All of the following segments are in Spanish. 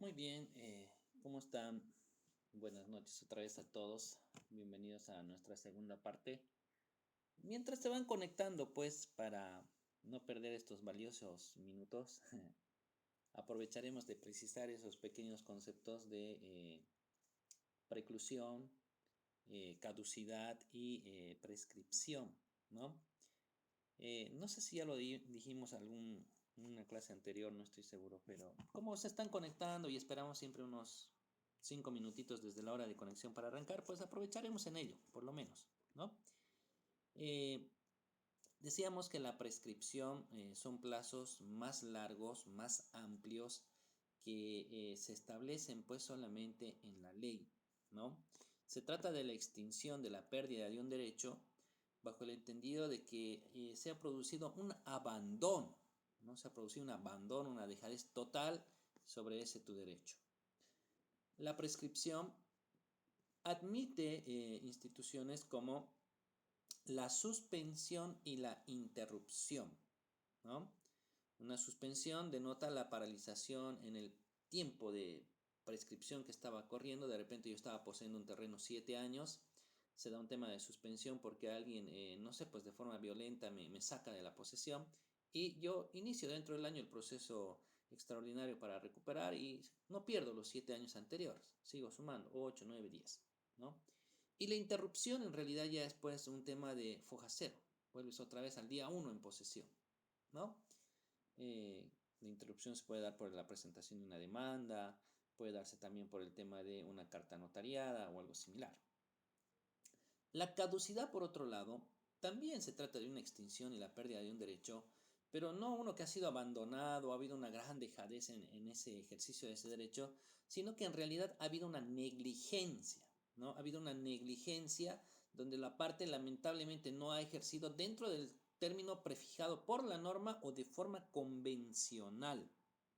Muy bien, ¿cómo están? Buenas noches otra vez a todos. Bienvenidos a nuestra segunda parte. Mientras se van conectando, pues, para no perder estos valiosos minutos, aprovecharemos de precisar esos pequeños conceptos de preclusión, caducidad y prescripción, ¿no? No sé si ya lo dijimos en una clase anterior, no estoy seguro, pero como se están conectando y esperamos siempre unos 5 minutitos desde la hora de conexión para arrancar, pues aprovecharemos en ello, por lo menos, ¿no? Eh, Decíamos que la prescripción son plazos más largos, más amplios, que se establecen pues solamente en la ley, ¿no? Se trata de la extinción de la pérdida de un derecho bajo el entendido de que se ha producido un abandono, ¿no? Se ha producido un abandono, una dejadez total sobre ese tu derecho. La prescripción admite instituciones como la suspensión y la interrupción, ¿no? Una suspensión denota la paralización en el tiempo de prescripción que estaba corriendo. De repente yo estaba poseyendo un terreno 7 años. Se da un tema de suspensión porque alguien, no sé, pues de forma violenta me saca de la posesión. Y yo inicio dentro del año el proceso extraordinario para recuperar y no pierdo los 7 años anteriores. Sigo sumando 8, 9, 10, ¿no? Y la interrupción en realidad ya es pues un tema de foja cero. Vuelves otra vez al día 1 en posesión, ¿no? La interrupción se puede dar por la presentación de una demanda, puede darse también por el tema de una carta notariada o algo similar. La caducidad, por otro lado, también se trata de una extinción y la pérdida de un derecho, pero no uno que ha sido abandonado, ha habido una gran dejadez en ese ejercicio de ese derecho, sino que en realidad ha habido una negligencia, ¿no? Ha habido una negligencia donde la parte lamentablemente no ha ejercido dentro del término prefijado por la norma o de forma convencional,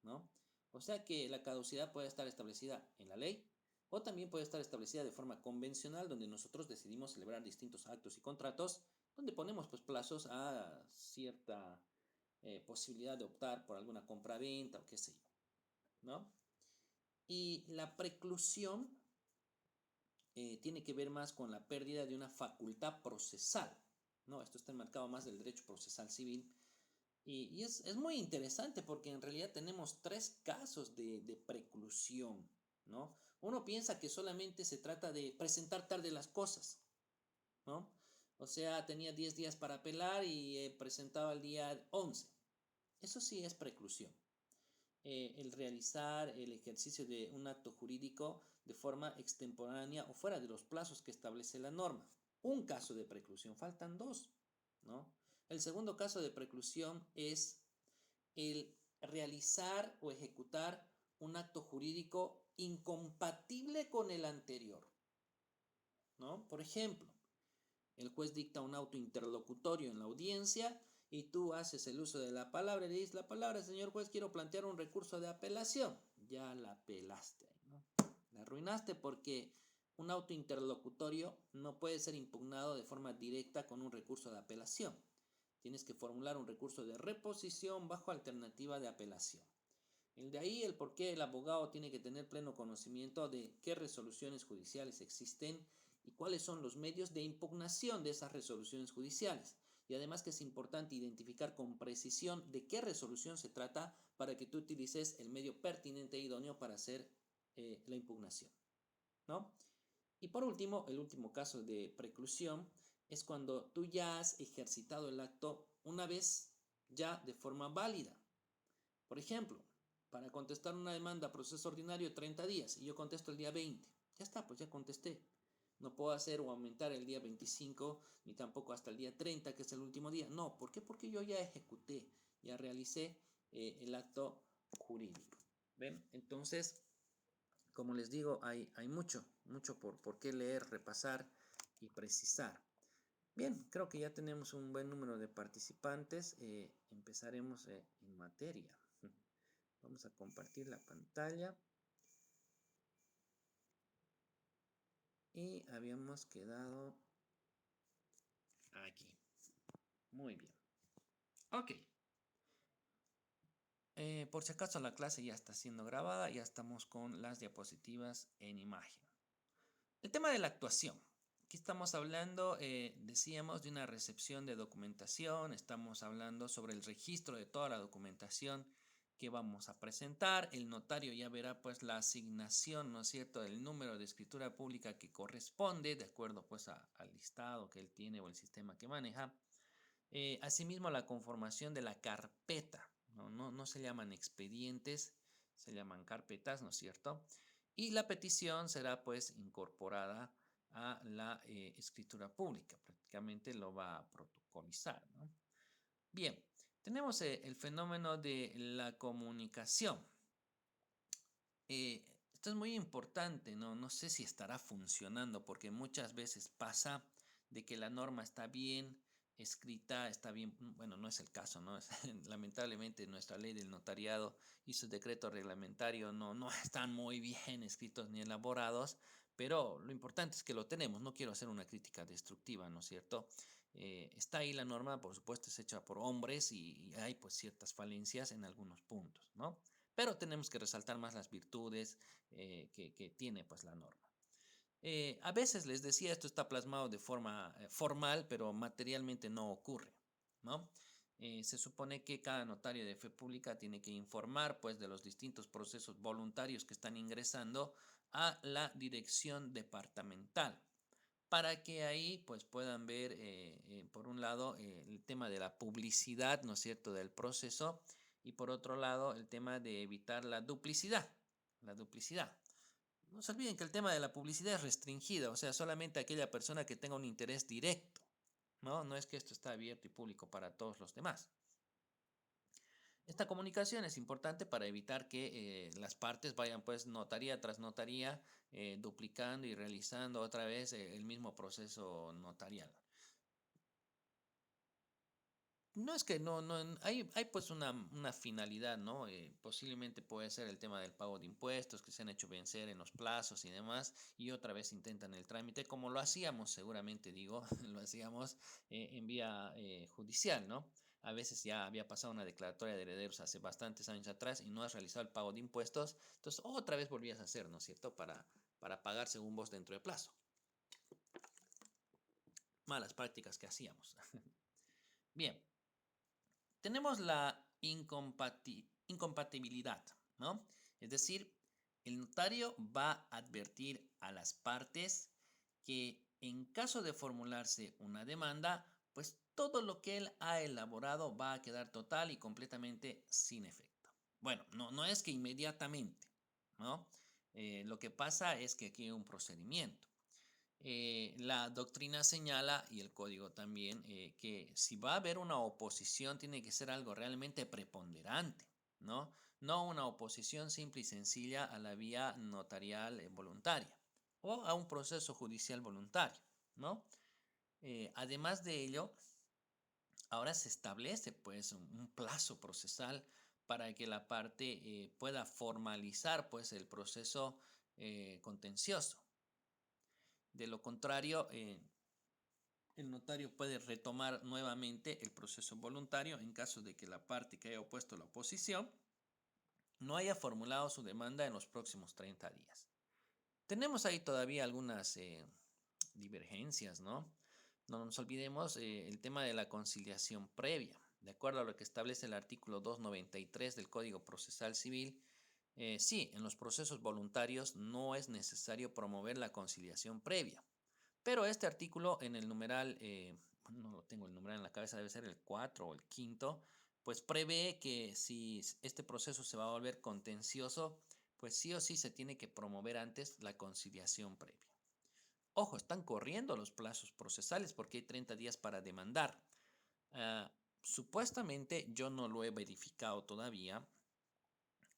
¿no? O sea que la caducidad puede estar establecida en la ley, o también puede estar establecida de forma convencional, donde nosotros decidimos celebrar distintos actos y contratos, donde ponemos pues plazos a cierta posibilidad de optar por alguna compra-venta o qué sé yo, ¿no? Y la preclusión tiene que ver más con la pérdida de una facultad procesal, ¿no? Esto está enmarcado más del derecho procesal civil. Y es muy interesante porque en realidad tenemos tres casos de preclusión, ¿no? Uno piensa que solamente se trata de presentar tarde las cosas, ¿no? O sea, tenía 10 días para apelar y presentaba el día 11. Eso sí es preclusión. El realizar el ejercicio de un acto jurídico de forma extemporánea o fuera de los plazos que establece la norma. Un caso de preclusión, faltan dos, ¿no? El segundo caso de preclusión es el realizar o ejecutar un acto jurídico incompatible con el anterior, ¿no? Por ejemplo, el juez dicta un auto interlocutorio en la audiencia y tú haces el uso de la palabra y le dices, la palabra, señor juez, quiero plantear un recurso de apelación. Ya la apelaste, ¿no? La arruinaste porque un auto interlocutorio no puede ser impugnado de forma directa con un recurso de apelación. Tienes que formular un recurso de reposición bajo alternativa de apelación. De ahí el por qué el abogado tiene que tener pleno conocimiento de qué resoluciones judiciales existen y cuáles son los medios de impugnación de esas resoluciones judiciales. Y además que es importante identificar con precisión de qué resolución se trata para que tú utilices el medio pertinente e idóneo para hacer la impugnación, ¿no? Y por último, el último caso de preclusión es cuando tú ya has ejercitado el acto una vez ya de forma válida. Por ejemplo, para contestar una demanda a proceso ordinario 30 días y yo contesto el día 20. Ya está, pues ya contesté. No puedo hacer o aumentar el día 25 ni tampoco hasta el día 30, que es el último día. No, ¿por qué? Porque yo ya ejecuté, ya realicé el acto jurídico. ¿Ven? Entonces, como les digo, hay mucho por qué leer, repasar y precisar. Bien, creo que ya tenemos un buen número de participantes. Empezaremos en materia. Vamos a compartir la pantalla. Y habíamos quedado aquí. Muy bien. Ok. Por si acaso la clase ya está siendo grabada, ya estamos con las diapositivas en imagen. El tema de la actuación. Aquí estamos hablando, decíamos, de una recepción de documentación, estamos hablando sobre el registro de toda la documentación que vamos a presentar. El notario ya verá pues la asignación, ¿no es cierto?, del número de escritura pública que corresponde, de acuerdo pues al listado que él tiene o el sistema que maneja. Asimismo, la conformación de la carpeta, no se llaman expedientes, se llaman carpetas, ¿no es cierto? Y la petición será pues incorporada a la escritura pública, prácticamente lo va a protocolizar, ¿no? Bien, tenemos el fenómeno de la comunicación. Esto es muy importante, ¿no? No sé si estará funcionando porque muchas veces pasa de que la norma está bien escrita, está bien, bueno, no es el caso, ¿no? Lamentablemente nuestra ley del notariado y su decreto reglamentario no están muy bien escritos ni elaborados, pero lo importante es que lo tenemos. No quiero hacer una crítica destructiva, ¿no es cierto? Está ahí la norma, por supuesto, es hecha por hombres y hay pues ciertas falencias en algunos puntos, ¿no? Pero tenemos que resaltar más las virtudes que tiene pues la norma. A veces les decía, esto está plasmado de forma formal, pero materialmente no ocurre, ¿no? Se supone que cada notario de fe pública tiene que informar pues de los distintos procesos voluntarios que están ingresando a la dirección departamental para que ahí pues puedan ver por un lado el tema de la publicidad, ¿no es cierto?, del proceso y por otro lado el tema de evitar la duplicidad, la duplicidad. No se olviden que el tema de la publicidad es restringida, o sea, solamente aquella persona que tenga un interés directo, ¿no? No es que esto está abierto y público para todos los demás. Esta comunicación es importante para evitar que las partes vayan pues notaría tras notaría duplicando y realizando otra vez el mismo proceso notarial. No es que hay pues una finalidad, ¿no? Posiblemente puede ser el tema del pago de impuestos que se han hecho vencer en los plazos y demás, y otra vez intentan el trámite, como lo hacíamos, seguramente digo, lo hacíamos en vía judicial, ¿no? A veces ya había pasado una declaratoria de herederos hace bastantes años atrás y no has realizado el pago de impuestos, entonces otra vez volvías a hacer, ¿no es cierto? Para pagar según vos dentro de plazo. Malas prácticas que hacíamos. Bien. Tenemos la incompatibilidad, ¿no? Es decir, el notario va a advertir a las partes que en caso de formularse una demanda, pues todo lo que él ha elaborado va a quedar total y completamente sin efecto. Bueno, no es que inmediatamente, ¿no? Lo que pasa es que aquí hay un procedimiento. La doctrina señala, y el código también, que si va a haber una oposición tiene que ser algo realmente preponderante, ¿no? No una oposición simple y sencilla a la vía notarial voluntaria o a un proceso judicial voluntario, ¿no? Además de ello, ahora se establece pues un plazo procesal para que la parte pueda formalizar pues el proceso contencioso. De lo contrario, el notario puede retomar nuevamente el proceso voluntario en caso de que la parte que haya opuesto la oposición no haya formulado su demanda en los próximos 30 días. Tenemos ahí todavía algunas divergencias, ¿no? No nos olvidemos el tema de la conciliación previa. De acuerdo a lo que establece el artículo 293 del Código Procesal Civil, sí, en los procesos voluntarios no es necesario promover la conciliación previa. Pero este artículo en el numeral, no lo tengo el numeral en la cabeza, debe ser el 4 o el quinto, pues prevé que si este proceso se va a volver contencioso, pues sí o sí se tiene que promover antes la conciliación previa. Ojo, están corriendo los plazos procesales porque hay 30 días para demandar. Supuestamente yo no lo he verificado todavía,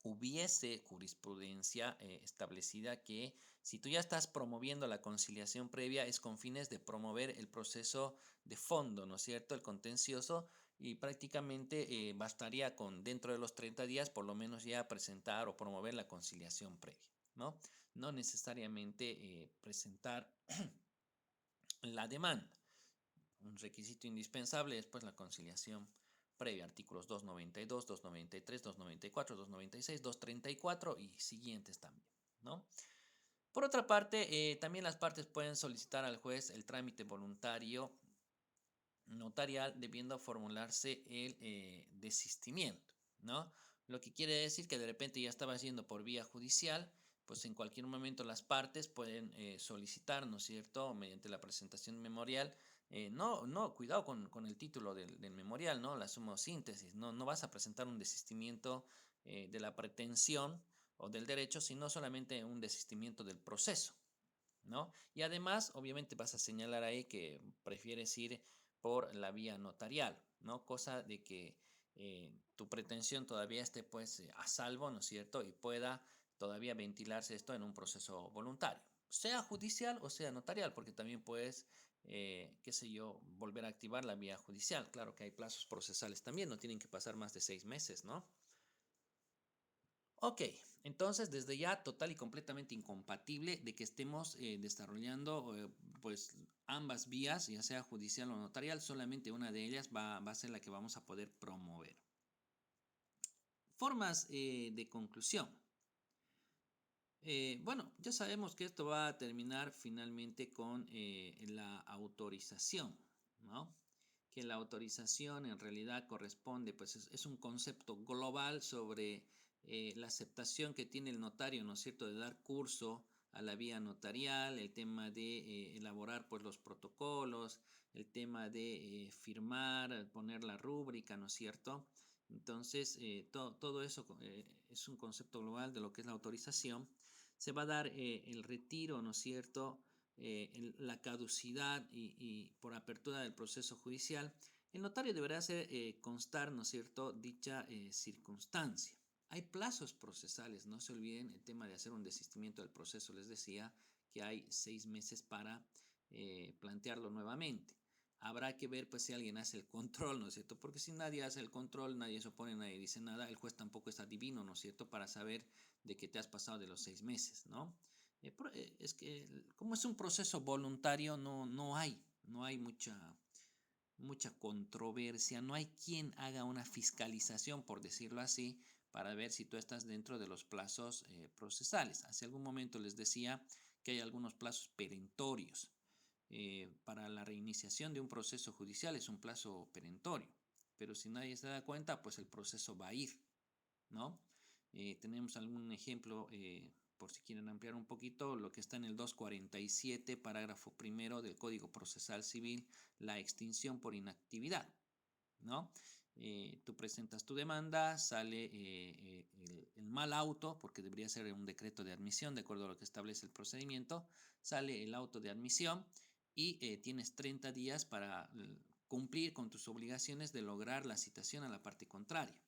hubiese jurisprudencia establecida que si tú ya estás promoviendo la conciliación previa es con fines de promover el proceso de fondo, ¿no es cierto? El contencioso y prácticamente bastaría con dentro de los 30 días por lo menos ya presentar o promover la conciliación previa, ¿no? No necesariamente presentar la demanda. Un requisito indispensable es pues la conciliación previa, artículos 292, 293, 294, 296, 234 y siguientes también, ¿no? Por otra parte, también las partes pueden solicitar al juez el trámite voluntario notarial debiendo formularse el desistimiento, ¿no? Lo que quiere decir que de repente ya estaba haciendo por vía judicial, pues en cualquier momento las partes pueden solicitar, ¿no es cierto?, mediante la presentación memorial. No, cuidado con el título del memorial, ¿no? La suma o síntesis, no vas a presentar un desistimiento de la pretensión o del derecho, sino solamente un desistimiento del proceso, ¿no? Y además, obviamente vas a señalar ahí que prefieres ir por la vía notarial, ¿no? Cosa de que tu pretensión todavía esté pues a salvo, ¿no es cierto? Y pueda todavía ventilarse esto en un proceso voluntario, sea judicial o sea notarial, porque también puedes, qué sé yo, volver a activar la vía judicial. Claro que hay plazos procesales también, no tienen que pasar más de 6 meses, ¿no? Ok, entonces desde ya total y completamente incompatible de que estemos desarrollando pues ambas vías, ya sea judicial o notarial, solamente una de ellas va a ser la que vamos a poder promover. Formas de conclusión. Bueno, ya sabemos que esto va a terminar finalmente con la autorización, ¿no? Que la autorización en realidad corresponde, pues es un concepto global sobre la aceptación que tiene el notario, ¿no es cierto?, de dar curso a la vía notarial, el tema de elaborar pues los protocolos, el tema de firmar, poner la rúbrica, ¿no es cierto? Entonces, todo eso es un concepto global de lo que es la autorización. Se va a dar el retiro, ¿no es cierto?, la caducidad y por apertura del proceso judicial. El notario deberá hacer constar, ¿no es cierto?, dicha circunstancia. Hay plazos procesales, no se olviden el tema de hacer un desistimiento del proceso. Les decía que hay 6 meses para plantearlo nuevamente. Habrá que ver pues si alguien hace el control, ¿no es cierto? Porque si nadie hace el control, nadie se opone, nadie dice nada, el juez tampoco es adivino, ¿no es cierto?, para saber de que te has pasado de los 6 meses, ¿no? Es que como es un proceso voluntario, no hay mucha controversia, no hay quien haga una fiscalización, por decirlo así, para ver si tú estás dentro de los plazos procesales. Hace algún momento les decía que hay algunos plazos perentorios. Para la reiniciación de un proceso judicial es un plazo perentorio, pero si nadie se da cuenta, pues el proceso va a ir, ¿no? Tenemos algún ejemplo, por si quieren ampliar un poquito, lo que está en el 247, parágrafo primero del Código Procesal Civil, la extinción por inactividad, ¿no? Tú presentas tu demanda, sale el mal auto, porque debería ser un decreto de admisión, de acuerdo a lo que establece el procedimiento, sale el auto de admisión y tienes 30 días para cumplir con tus obligaciones de lograr la citación a la parte contraria.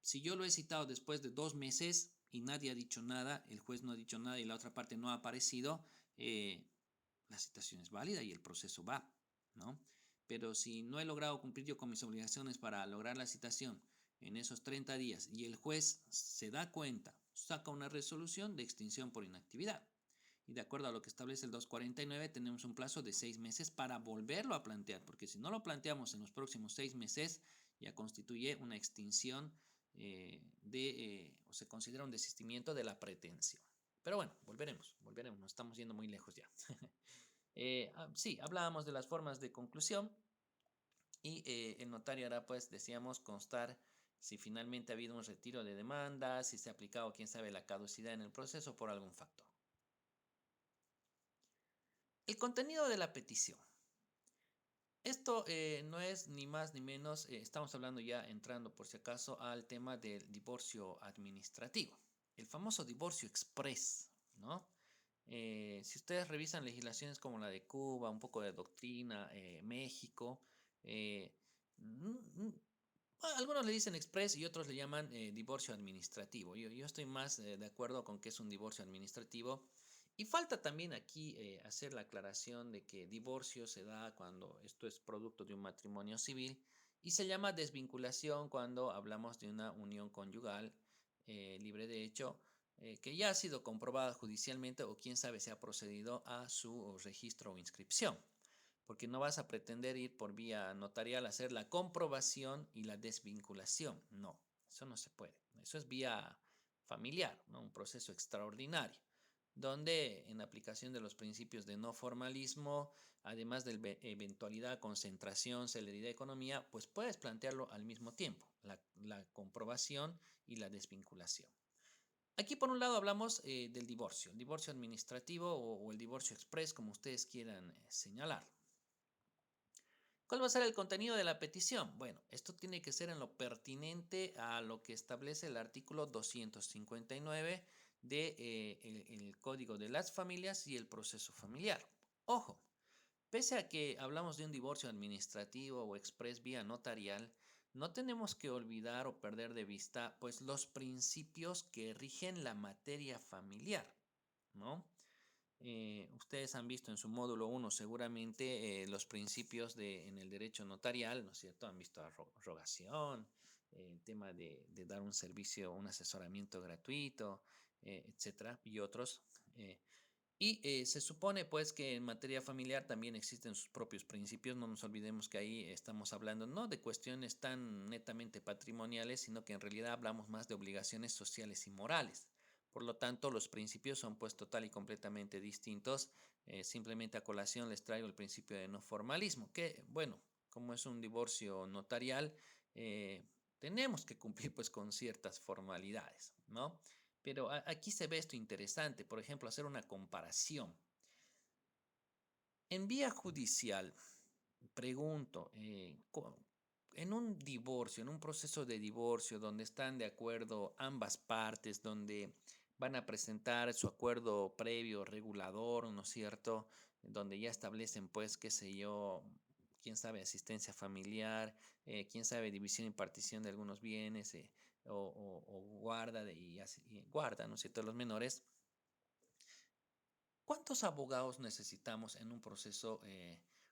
Si yo lo he citado después de 2 meses y nadie ha dicho nada, el juez no ha dicho nada y la otra parte no ha aparecido, la citación es válida y el proceso va, ¿no? Pero si no he logrado cumplir yo con mis obligaciones para lograr la citación en esos 30 días y el juez se da cuenta, saca una resolución de extinción por inactividad. Y de acuerdo a lo que establece el 249, tenemos un plazo de 6 meses para volverlo a plantear, porque si no lo planteamos en los próximos 6 meses, ya constituye una extinción o se considera un desistimiento de la pretensión. Pero bueno, volveremos, nos estamos yendo muy lejos ya. Sí, hablábamos de las formas de conclusión y el notario hará, pues, decíamos, constar si finalmente ha habido un retiro de demanda, si se ha aplicado, quién sabe, la caducidad en el proceso por algún factor. El contenido de la petición. Esto no es ni más ni menos, estamos hablando ya entrando por si acaso al tema del divorcio administrativo, el famoso divorcio express, ¿no? Si ustedes revisan legislaciones como la de Cuba, un poco de doctrina, México, eh, mm, mm, algunos le dicen express y otros le llaman divorcio administrativo. Yo estoy más de acuerdo con que es un divorcio administrativo. Y falta también aquí hacer la aclaración de que divorcio se da cuando esto es producto de un matrimonio civil y se llama desvinculación cuando hablamos de una unión conyugal libre de hecho que ya ha sido comprobada judicialmente o quién sabe si ha procedido a su registro o inscripción. porque no vas a pretender ir por vía notarial a hacer la comprobación y la desvinculación. No, eso no se puede. Eso es vía familiar, ¿no? Un proceso extraordinario, donde en aplicación de los principios de no formalismo, además de eventualidad, concentración, celeridad, economía, pues puedes plantearlo al mismo tiempo, la comprobación y la desvinculación. Aquí por un lado hablamos del divorcio, el divorcio administrativo o el divorcio express, como ustedes quieran señalar. ¿Cuál va a ser el contenido de la petición? Bueno, esto tiene que ser en lo pertinente a lo que establece el artículo 259 del Código de las Familias y el proceso familiar. Ojo, pese a que hablamos de un divorcio administrativo o express vía notarial, no tenemos que olvidar o perder de vista pues los principios que rigen la materia familiar, ¿no? Ustedes han visto en su módulo 1 seguramente los principios en el derecho notarial, ¿no es cierto? Han visto la rogación, el tema de dar un servicio, un asesoramiento gratuito, etcétera, y otros. Se supone pues que en materia familiar también existen sus propios principios. No nos olvidemos que ahí estamos hablando no de cuestiones tan netamente patrimoniales, sino que en realidad hablamos más de obligaciones sociales y morales. Por lo tanto, los principios son pues total y completamente distintos. Simplemente a colación les traigo el principio de no formalismo, que bueno, como es un divorcio notarial, tenemos que cumplir pues con ciertas formalidades, ¿no? Pero aquí se ve esto interesante, por ejemplo, hacer una comparación. En vía judicial, pregunto, en un divorcio, en un proceso de divorcio donde están de acuerdo ambas partes, donde van a presentar su acuerdo previo regulador, ¿no es cierto? Donde ya establecen, pues, qué sé yo, quién sabe, asistencia familiar, quién sabe, división y partición de algunos bienes, o guarda y guarda, ¿no es cierto?, de los menores. ¿Cuántos abogados necesitamos en un proceso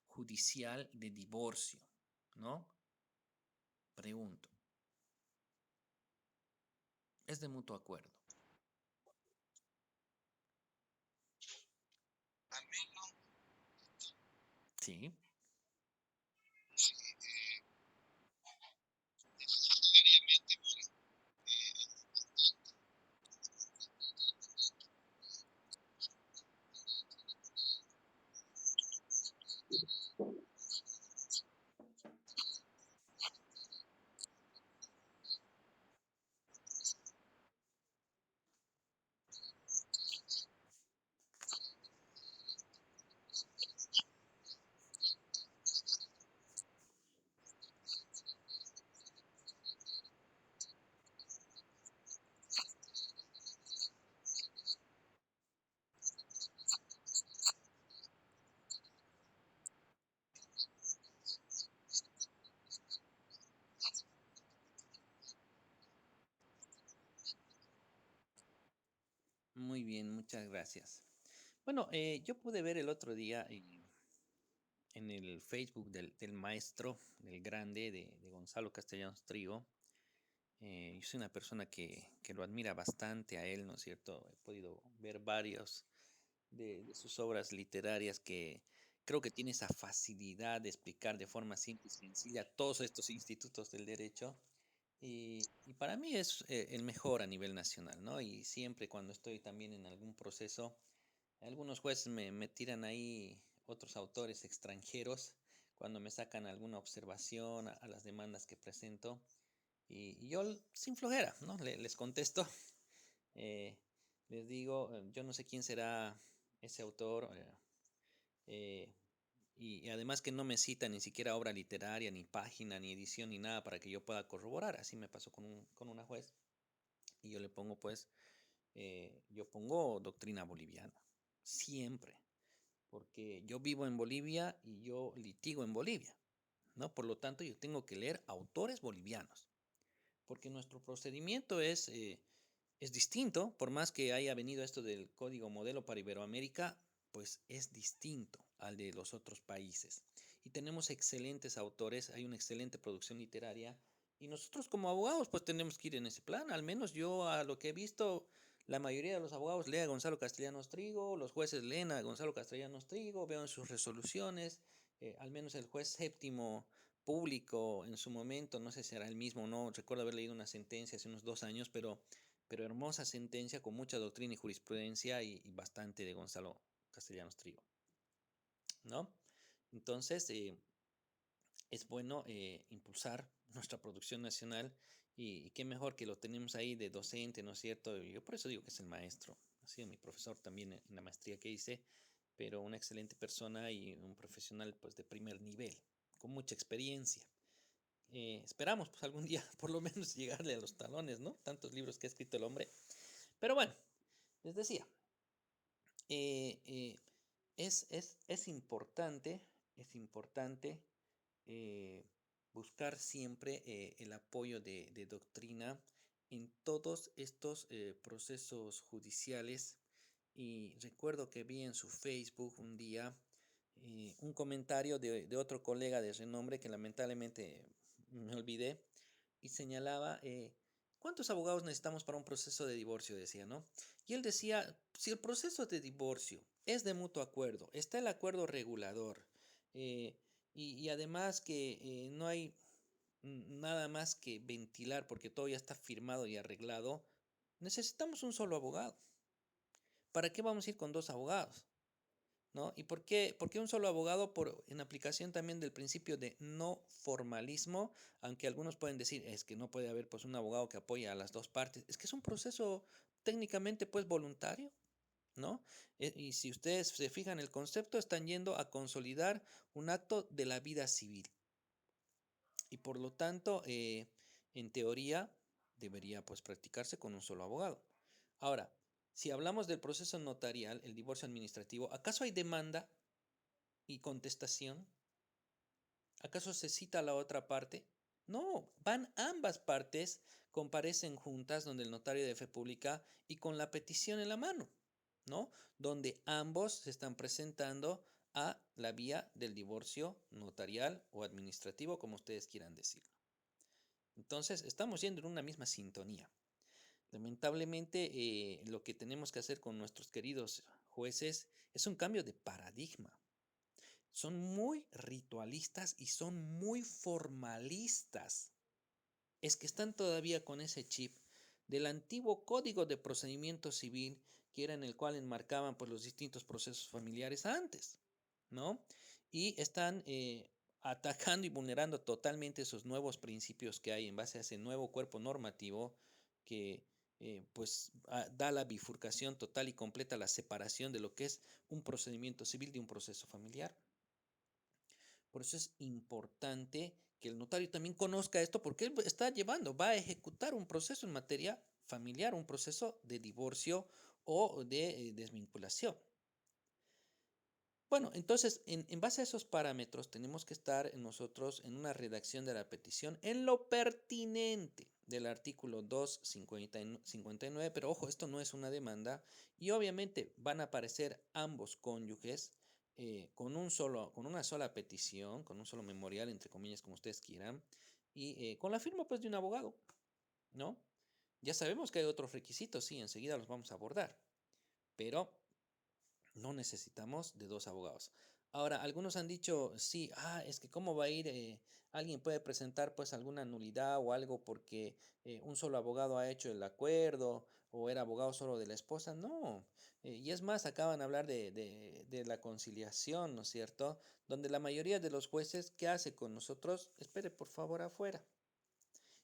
judicial de divorcio? ¿No? Pregunto. Es de mutuo acuerdo. Sí. Muy bien, muchas gracias. Bueno, yo pude ver el otro día en el Facebook del maestro, del grande, de Gonzalo Castellanos Trigo. Yo soy una persona que lo admira bastante a él, ¿no es cierto? He podido ver varios de sus obras literarias que creo que tiene esa facilidad de explicar de forma simple y sencilla todos estos institutos del derecho. Y para mí es el mejor a nivel nacional, ¿no? Y siempre cuando estoy también en algún proceso, algunos jueces me tiran ahí otros autores extranjeros cuando me sacan alguna observación a las demandas que presento. Y yo sin flojera, ¿no? Les contesto, eh, les digo, yo no sé quién será ese autor, eh, y además que no me cita ni siquiera obra literaria, ni página, ni edición, ni nada para que yo pueda corroborar. Así me pasó con una juez. Y yo le pongo, pues, yo pongo doctrina boliviana, siempre, porque yo vivo en Bolivia y yo litigo en Bolivia, ¿no? Por lo tanto, yo tengo que leer autores bolivianos, porque nuestro procedimiento es distinto, por más que haya venido esto del código modelo para Iberoamérica, pues es distinto al de los otros países. Y tenemos excelentes autores, hay una excelente producción literaria, y nosotros como abogados pues tenemos que ir en ese plan. Al menos yo a lo que he visto, la mayoría de los abogados leen a Gonzalo Castellanos Trigo, los jueces leen a Gonzalo Castellanos Trigo, veo en sus resoluciones, al menos el juez séptimo público en su momento, no sé si era el mismo o no, recuerdo haber leído una sentencia hace unos 2 años, pero hermosa sentencia con mucha doctrina y jurisprudencia y bastante de Gonzalo Castellanos Trigo, ¿no? Entonces, es bueno impulsar nuestra producción nacional y qué mejor que lo tenemos ahí de docente, ¿no es cierto? Yo por eso digo que es el maestro. Ha sido mi profesor también en la maestría que hice, pero una excelente persona y un profesional pues de primer nivel, con mucha experiencia. Esperamos pues algún día por lo menos llegarle a los talones, ¿no? Tantos libros que ha escrito el hombre. Pero bueno, les decía, eh, eh, es importante eh, buscar siempre el apoyo de doctrina en todos estos procesos judiciales. Y recuerdo que vi en su Facebook un día un comentario de otro colega de renombre que lamentablemente me olvidé y señalaba, ¿cuántos abogados necesitamos para un proceso de divorcio? Decía, ¿no? Y él decía, si el proceso de divorcio es de mutuo acuerdo, está el acuerdo regulador, eh, y además que no hay nada más que ventilar porque todo ya está firmado y arreglado, necesitamos un solo abogado. ¿Para qué vamos a ir con dos abogados? ¿No? ¿Y por qué un solo abogado? En aplicación también del principio de no formalismo, aunque algunos pueden decir, es que no puede haber pues un abogado que apoye a las dos partes. Es que es un proceso técnicamente pues voluntario, ¿no? Y si ustedes se fijan el concepto, están yendo a consolidar un acto de la vida civil. Y por lo tanto, en teoría, debería pues practicarse con un solo abogado. Ahora, si hablamos del proceso notarial, el divorcio administrativo, ¿acaso hay demanda y contestación? ¿Acaso se cita a la otra parte? No, van ambas partes, comparecen juntas donde el notario de fe pública y con la petición en la mano, ¿no? Donde ambos se están presentando a la vía del divorcio notarial o administrativo, como ustedes quieran decirlo. Entonces, estamos yendo en una misma sintonía. Lamentablemente, lo que tenemos que hacer con nuestros queridos jueces es un cambio de paradigma. Son muy ritualistas y son muy formalistas. Es que están todavía con ese chip del antiguo Código de Procedimiento Civil, que era en el cual enmarcaban pues, los distintos procesos familiares antes, ¿no? Y están atacando y vulnerando totalmente esos nuevos principios que hay en base a ese nuevo cuerpo normativo que da la bifurcación total y completa, la separación de lo que es un procedimiento civil de un proceso familiar. Por eso es importante que el notario también conozca esto porque él está llevando, va a ejecutar un proceso en materia familiar, un proceso de divorcio o de desvinculación. Bueno, entonces, en base a esos parámetros, tenemos que estar nosotros en una redacción de la petición en lo pertinente del artículo 259, pero ojo, esto no es una demanda y obviamente van a aparecer ambos cónyuges con una sola petición, con un solo memorial, entre comillas, como ustedes quieran, y con la firma pues de un abogado, ¿no? Ya sabemos que hay otros requisitos, sí, enseguida los vamos a abordar, pero no necesitamos de dos abogados. Ahora, algunos han dicho, sí, es que cómo va a ir, alguien puede presentar pues alguna nulidad o algo porque un solo abogado ha hecho el acuerdo o era abogado solo de la esposa. No, y es más, acaban de hablar de la conciliación, ¿no es cierto? Donde la mayoría de los jueces, ¿qué hace con nosotros? Espere por favor afuera.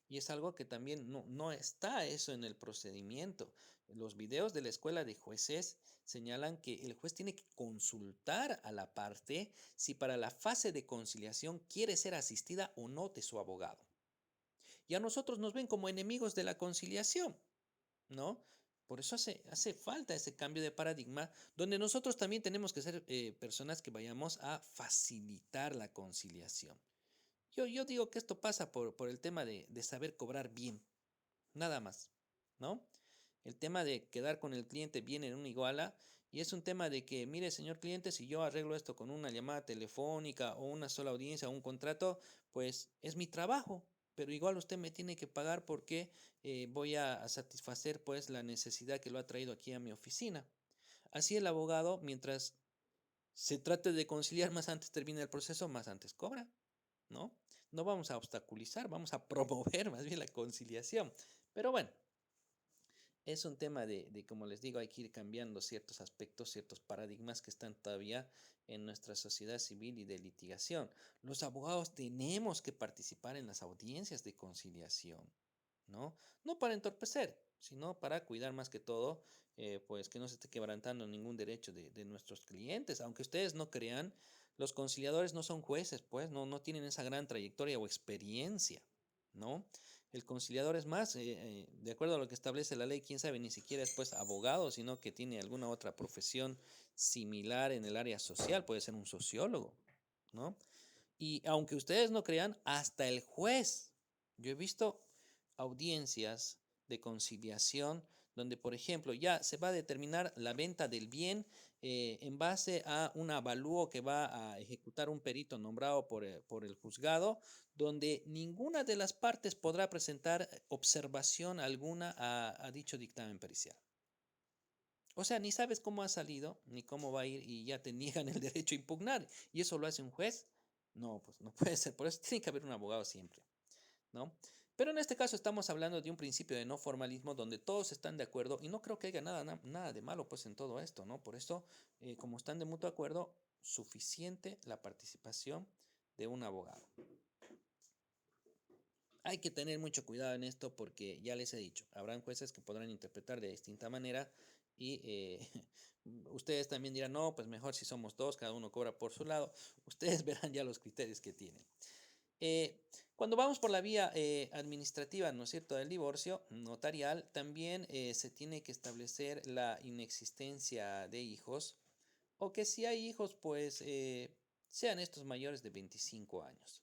Y es algo que también no está eso en el procedimiento. Los videos de la escuela de jueces señalan que el juez tiene que consultar a la parte si para la fase de conciliación quiere ser asistida o no de su abogado. Y a nosotros nos ven como enemigos de la conciliación, ¿no? Por eso hace falta ese cambio de paradigma donde nosotros también tenemos que ser personas que vayamos a facilitar la conciliación. Yo digo que esto pasa por el tema de saber cobrar bien, nada más, ¿no? El tema de quedar con el cliente bien en una iguala y es un tema de que, mire, señor cliente, si yo arreglo esto con una llamada telefónica o una sola audiencia o un contrato, pues es mi trabajo, pero igual usted me tiene que pagar porque voy a satisfacer pues la necesidad que lo ha traído aquí a mi oficina. Así el abogado, mientras se trate de conciliar, más antes termina el proceso, más antes cobra, ¿no? No vamos a obstaculizar, vamos a promover más bien la conciliación. Pero bueno, es un tema como les digo, hay que ir cambiando ciertos aspectos, ciertos paradigmas que están todavía en nuestra sociedad civil y de litigación. Los abogados tenemos que participar en las audiencias de conciliación, ¿no? No para entorpecer, sino para cuidar más que todo, pues que no se esté quebrantando ningún derecho de nuestros clientes. Aunque ustedes no crean, los conciliadores no son jueces, pues, no tienen esa gran trayectoria o experiencia, ¿no? El conciliador es más, de acuerdo a lo que establece la ley, quién sabe, ni siquiera es pues abogado, sino que tiene alguna otra profesión similar en el área social, puede ser un sociólogo, ¿no? Y aunque ustedes no crean, hasta el juez, yo he visto audiencias de conciliación donde, por ejemplo, ya se va a determinar la venta del bien en base a un avalúo que va a ejecutar un perito nombrado por el juzgado, donde ninguna de las partes podrá presentar observación alguna a dicho dictamen pericial. O sea, ni sabes cómo ha salido, ni cómo va a ir y ya te niegan el derecho a impugnar. ¿Y eso lo hace un juez? No, pues no puede ser. Por eso tiene que haber un abogado siempre, ¿no? Pero en este caso estamos hablando de un principio de no formalismo donde todos están de acuerdo y no creo que haya nada de malo pues en todo esto, ¿no? Por eso, como están de mutuo acuerdo, suficiente la participación de un abogado. Hay que tener mucho cuidado en esto porque ya les he dicho, habrán jueces que podrán interpretar de distinta manera y ustedes también dirán, no, pues mejor si somos dos, cada uno cobra por su lado. Ustedes verán ya los criterios que tienen. Cuando vamos por la vía administrativa, ¿no es cierto?, del divorcio notarial, también se tiene que establecer la inexistencia de hijos o que si hay hijos, pues sean estos mayores de 25 años.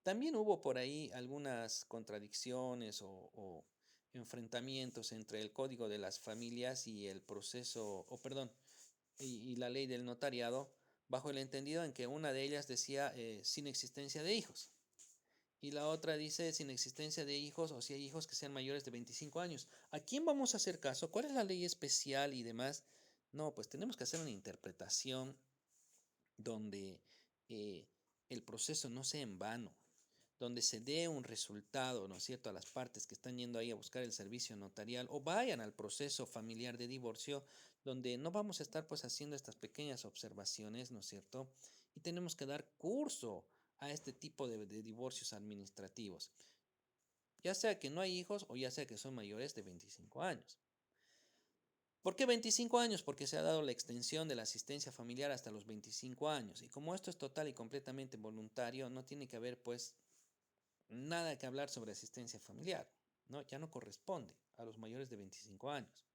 También hubo por ahí algunas contradicciones o enfrentamientos entre el Código de las Familias y el proceso, o perdón, y la ley del notariado, bajo el entendido en que una de ellas decía sin existencia de hijos y la otra dice sin existencia de hijos o si hay hijos que sean mayores de 25 años. ¿A quién vamos a hacer caso? ¿Cuál es la ley especial y demás? No, pues tenemos que hacer una interpretación donde el proceso no sea en vano, donde se dé un resultado, ¿no es cierto?, a las partes que están yendo ahí a buscar el servicio notarial o vayan al proceso familiar de divorcio, donde no vamos a estar pues haciendo estas pequeñas observaciones, ¿no es cierto? Y tenemos que dar curso a este tipo de divorcios administrativos, ya sea que no hay hijos o ya sea que son mayores de 25 años. ¿Por qué 25 años? Porque se ha dado la extensión de la asistencia familiar hasta los 25 años. Y como esto es total y completamente voluntario, no tiene que haber pues nada que hablar sobre asistencia familiar, ¿no? Ya no corresponde a los mayores de 25 años.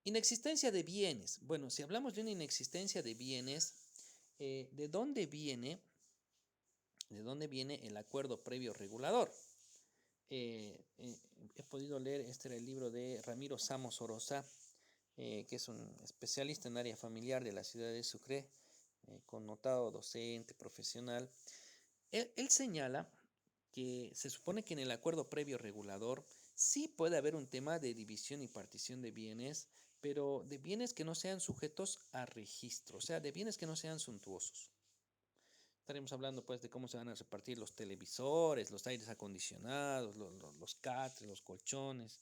Inexistencia de bienes. Bueno, si hablamos de una inexistencia de bienes, ¿de dónde viene? ¿De dónde viene el acuerdo previo regulador? He podido leer, este era el libro de Ramiro Samos Oroza, que es un especialista en área familiar de la ciudad de Sucre, connotado docente, profesional. Él señala que se supone que en el acuerdo previo regulador sí puede haber un tema de división y partición de bienes, pero de bienes que no sean sujetos a registro, o sea, de bienes que no sean suntuosos. Estaremos hablando pues de cómo se van a repartir los televisores, los aires acondicionados, los catres, los colchones.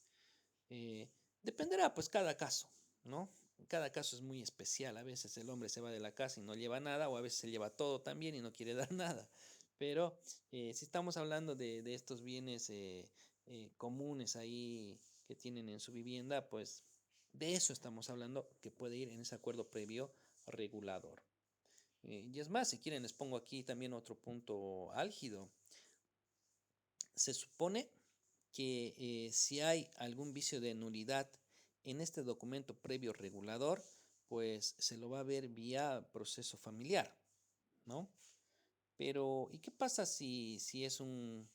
Dependerá pues cada caso, ¿no? Cada caso es muy especial. A veces el hombre se va de la casa y no lleva nada, o a veces se lleva todo también y no quiere dar nada. Pero si estamos hablando de estos bienes comunes ahí que tienen en su vivienda, pues de eso estamos hablando que puede ir en ese acuerdo previo regulador. Y es más, si quieren les pongo aquí también otro punto álgido. Se supone que si hay algún vicio de nulidad en este documento previo regulador, pues se lo va a ver vía proceso familiar, ¿no? Pero, ¿y qué pasa si es un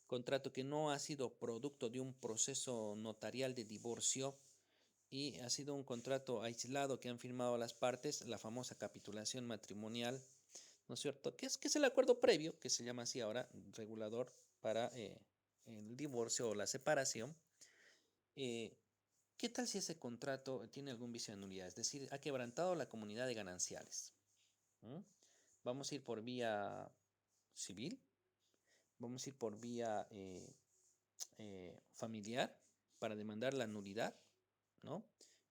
contrato que no ha sido producto de un proceso notarial de divorcio y ha sido un contrato aislado que han firmado las partes, la famosa capitulación matrimonial, ¿no es cierto? ¿Qué es el acuerdo previo, que se llama así ahora, regulador para el divorcio o la separación? ¿Qué tal si ese contrato tiene algún vicio de nulidad? Es decir, ha quebrantado la comunidad de gananciales. ¿Mm? Vamos a ir por vía civil, vamos a ir por vía familiar para demandar la nulidad, ¿no?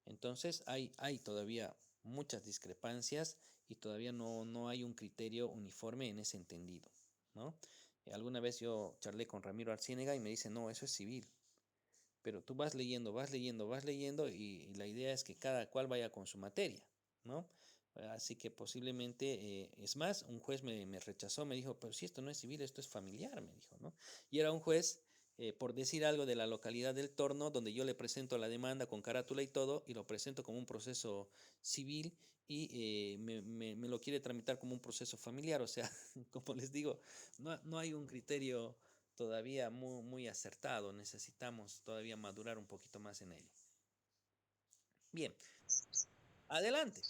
Entonces hay todavía muchas discrepancias y todavía no hay un criterio uniforme en ese entendido, ¿no? Alguna vez yo charlé con Ramiro Arciénega y me dice, no, eso es civil. Pero tú vas leyendo, vas leyendo, vas leyendo y la idea es que cada cual vaya con su materia, ¿no? Así que posiblemente, es más, un juez me rechazó, me dijo, pero si esto no es civil, esto es familiar, me dijo, ¿no? Y era un juez, por decir algo, de la localidad del Torno, donde yo le presento la demanda con carátula y todo, y lo presento como un proceso civil y me lo quiere tramitar como un proceso familiar. O sea, como les digo, no hay un criterio todavía muy acertado. Necesitamos todavía madurar un poquito más en ello. Bien, adelante.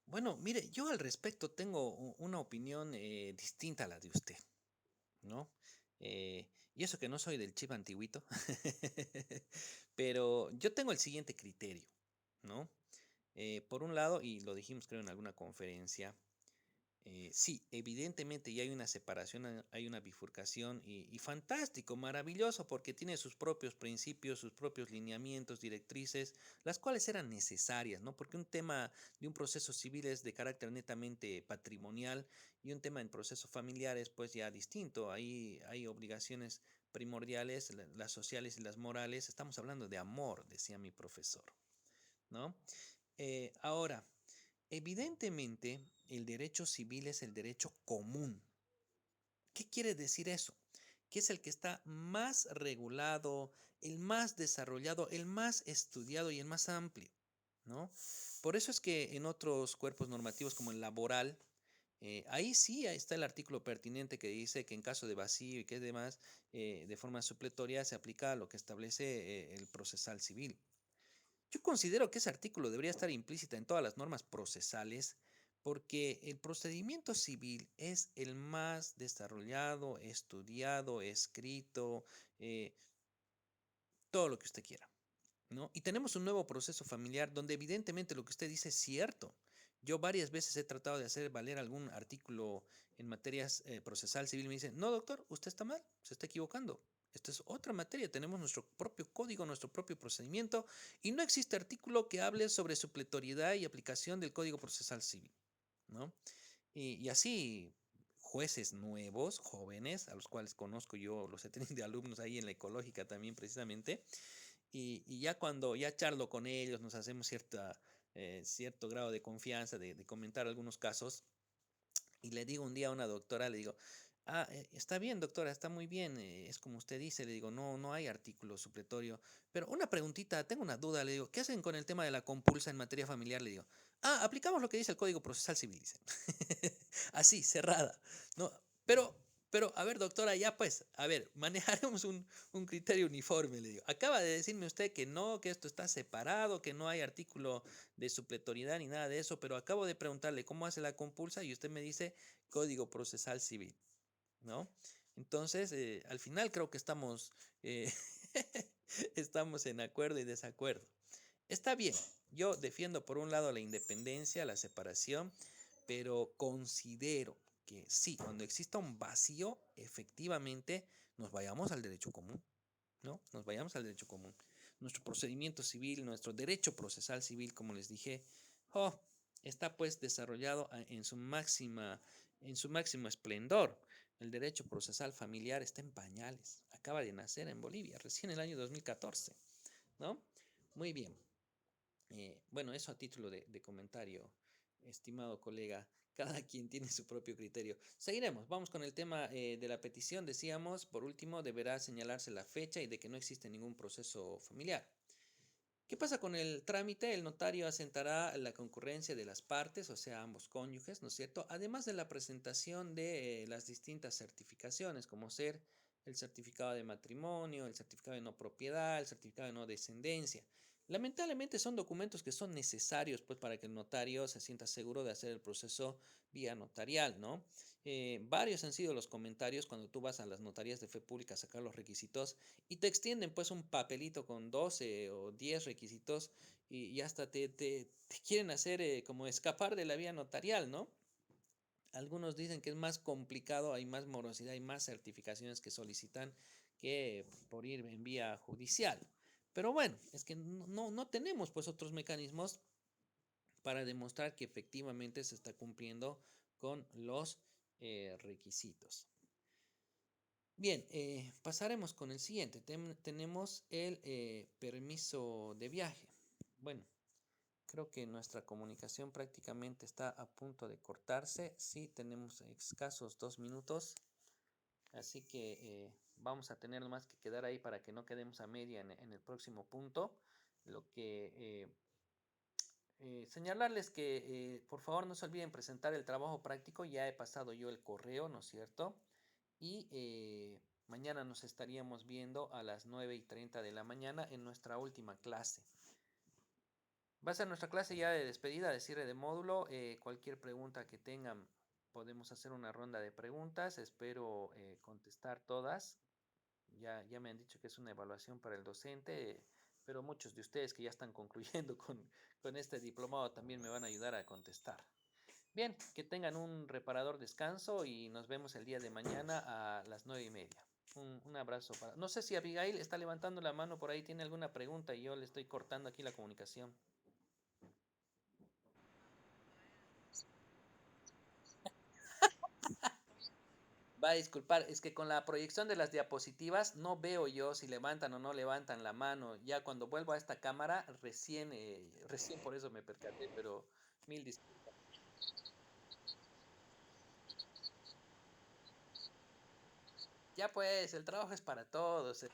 Bueno, mire, yo al respecto tengo una opinión distinta a la de usted, ¿no? Y eso que no soy del chip antiguito, pero yo tengo el siguiente criterio, ¿no? Por un lado, y lo dijimos creo en alguna conferencia, sí, evidentemente ya hay una separación, hay una bifurcación y fantástico, maravilloso, porque tiene sus propios principios, sus propios lineamientos, directrices, las cuales eran necesarias, ¿no? Porque un tema de un proceso civil es de carácter netamente patrimonial y un tema en proceso familiar es pues ya distinto. Ahí hay obligaciones primordiales, las sociales y las morales. Estamos hablando de amor, decía mi profesor, ¿no? Ahora, evidentemente, el derecho civil es el derecho común. ¿Qué quiere decir eso? Que es el que está más regulado, el más desarrollado, el más estudiado y el más amplio, ¿no? Por eso es que en otros cuerpos normativos como el laboral, ahí sí ahí está el artículo pertinente que dice que en caso de vacío y que demás, de forma supletoria se aplica lo que establece el procesal civil. Yo considero que ese artículo debería estar implícita en todas las normas procesales porque el procedimiento civil es el más desarrollado, estudiado, escrito, eh, todo lo que usted quiera, ¿no? Y tenemos un nuevo proceso familiar donde evidentemente lo que usted dice es cierto. Yo varias veces he tratado de hacer valer algún artículo en materias procesal civil y me dicen, no, doctor, usted está mal, se está equivocando. Esto es otra materia, tenemos nuestro propio código, nuestro propio procedimiento y no existe artículo que hable sobre supletoriedad y aplicación del Código Procesal Civil, ¿no? Y así jueces nuevos, jóvenes, a los cuales conozco yo, los he tenido de alumnos ahí en la ecológica también precisamente, y ya cuando ya charlo con ellos, nos hacemos cierto grado de confianza de comentar algunos casos. Y le digo un día a una doctora, le digo, Está bien, doctora, está muy bien. Es como usted dice, le digo, no hay artículo supletorio. Pero una preguntita, tengo una duda, le digo, ¿qué hacen con el tema de la compulsa en materia familiar? Le digo, aplicamos lo que dice el Código Procesal Civil, dice. Así, cerrada. No, pero, a ver, doctora, ya pues, a ver, manejaremos un criterio uniforme, le digo. Acaba de decirme usted que no, que esto está separado, que no hay artículo de supletoriedad ni nada de eso, pero acabo de preguntarle cómo hace la compulsa y usted me dice Código Procesal Civil. ¿No? Entonces, al final creo que eh, estamos en acuerdo y desacuerdo. Está bien, yo defiendo por un lado la independencia, la separación, pero considero que sí, cuando exista un vacío, efectivamente nos vayamos al derecho común, ¿no? Nos vayamos al derecho común. Nuestro procedimiento civil, nuestro derecho procesal civil, como les dije, oh, está pues desarrollado en su máximo esplendor. El derecho procesal familiar está en pañales. Acaba de nacer en Bolivia, recién en el año 2014, ¿no? Muy bien. Bueno, eso a título de comentario, estimado colega. Cada quien tiene su propio criterio. Seguiremos. Vamos con el tema de la petición. Decíamos, por último, deberá señalarse la fecha y de que no existe ningún proceso familiar. ¿Qué pasa con el trámite? El notario asentará la concurrencia de las partes, o sea, ambos cónyuges, ¿no es cierto? Además de la presentación de las distintas certificaciones, como ser el certificado de matrimonio, el certificado de no propiedad, el certificado de no descendencia. Lamentablemente son documentos que son necesarios pues, para que el notario se sienta seguro de hacer el proceso vía notarial, ¿no? Varios han sido los comentarios cuando tú vas a las notarías de fe pública a sacar los requisitos y te extienden pues un papelito con 12 o 10 requisitos y hasta te quieren hacer como escapar de la vía notarial, ¿no? Algunos dicen que es más complicado, hay más morosidad, hay más certificaciones que solicitan que por ir en vía judicial. Pero bueno, es que no tenemos pues otros mecanismos para demostrar que efectivamente se está cumpliendo con los requisitos. Bien, pasaremos con el siguiente. Tenemos el permiso de viaje. Bueno, creo que nuestra comunicación prácticamente está a punto de cortarse. Sí, tenemos escasos 2 minutos. Así que vamos a tener más que quedar ahí para que no quedemos a media en el próximo punto. Lo que señalarles que por favor no se olviden presentar el trabajo práctico. Ya he pasado yo el correo, ¿no es cierto? Y mañana nos estaríamos viendo a las 9:30 de la mañana en nuestra última clase. Va a ser nuestra clase ya de despedida, de cierre de módulo. Cualquier pregunta que tengan, podemos hacer una ronda de preguntas. Espero contestar todas. Ya me han dicho que es una evaluación para el docente, pero muchos de ustedes que ya están concluyendo con este diplomado también me van a ayudar a contestar. Bien, que tengan un reparador descanso y nos vemos el día de mañana a las 9:30. Un abrazo para... No sé si Abigail está levantando la mano por ahí, tiene alguna pregunta y yo le estoy cortando aquí la comunicación. Va a disculpar, es que con la proyección de las diapositivas no veo yo si levantan o no levantan la mano. Ya cuando vuelvo a esta cámara, recién por eso me percaté, pero mil disculpas. Ya pues, el trabajo es para todos.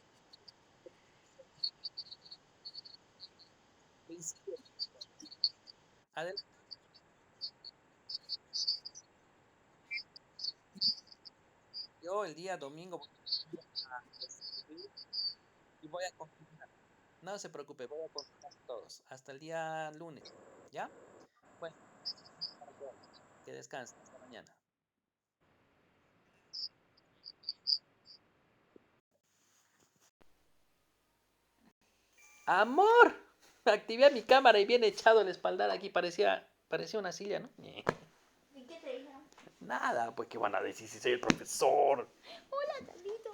Adelante, yo el día domingo voy a escribir y voy a confirmar. No se preocupe, voy a confirmar todos. Hasta el día lunes. ¿Ya? Bueno, que descansen. Hasta mañana. ¡Amor! Activé mi cámara y viene echado el espaldar aquí. Parecía una silla, ¿no? ¿Y qué te dijeron? Nada, pues qué van a decir si soy el profesor. Hola, Tandito.